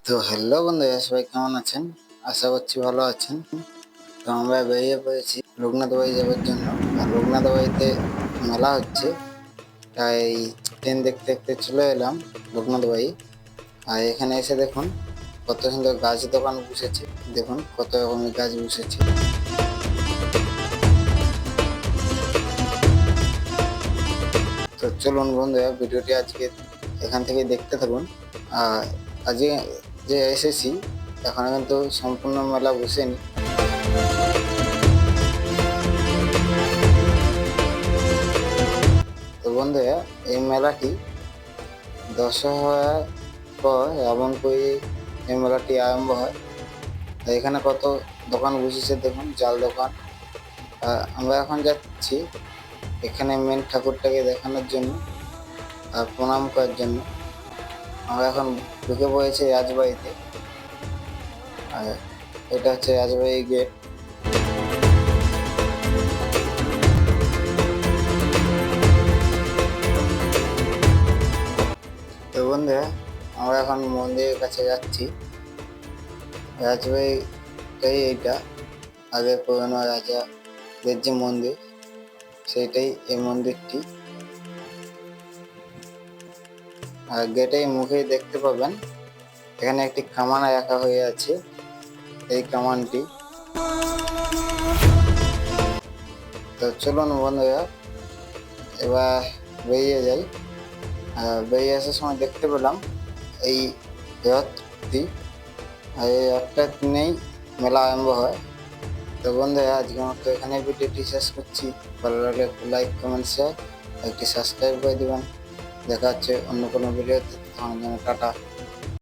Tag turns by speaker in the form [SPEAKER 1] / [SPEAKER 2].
[SPEAKER 1] তো হ্যালো বন্ধুরা, সবাই কেমন আছেন? আশা করছি ভালো আছেন। তো আমরা বেরিয়ে পড়েছি রঘুনাথবাড়ি যাওয়ার জন্য। আর রঘুনাথবাড়িতে মেলা হচ্ছে, তাই ট্রেন দেখতে দেখতে চলে এলাম রঘুনাথবাড়ি। আর এখানে এসে দেখুন কত সুন্দর গাছ দোকান বসেছে। দেখুন কত রকমের গাছ বসেছে। তো চলুন বন্ধুরা, ভিডিওটি আজকে এখান থেকে দেখতে থাকুন। আর আজকে যে এসেছি, এখনো কিন্তু সম্পূর্ণ মেলা বসেনি। তো বন্ধুরা, এই মেলাটি দশহরার পর রাবণপুরে এই মেলাটি আরম্ভ হয়। এখানে কত দোকান বসেছে দেখুন, জাল দোকান। আমরা এখন যাচ্ছি এখানে মেন ঠাকুরটাকে দেখানোর জন্য আর প্রণাম করার জন্য। আমরা এখন ঢুকে পড়েছি রাজবাড়িতে। আর এটা হচ্ছে রাজবাড়ির গেট। তো বন্ধুরা, আমরা এখন মন্দিরের কাছে যাচ্ছি। রাজবাড়িটাই এইটা, আগে পুরনো রাজাদের যে মন্দির, সেইটাই এই মন্দিরটি। আর গেটের মুখেই দেখতে পাবেন এখানে একটি কামান রাখা হয়ে আছে। এই কামানটি, তো চলুন বন্ধুরা এবার বেরিয়ে যাই। বেরিয়ে আসার সময় দেখতে পেলাম এই রথটি, আর এই রথটার দিনেই মেলা আরম্ভ হয়। তো বন্ধুরা, আজকের মতো এখানে ভিডিওটি শেষ করছি। ভালো লাগলে একটু লাইক, কমেন্ট, শেয়ার, একটি সাবস্ক্রাইব করে দেবেন। দেখা হচ্ছে অন্য কোনো ভিডিওতে। তখন টাটা।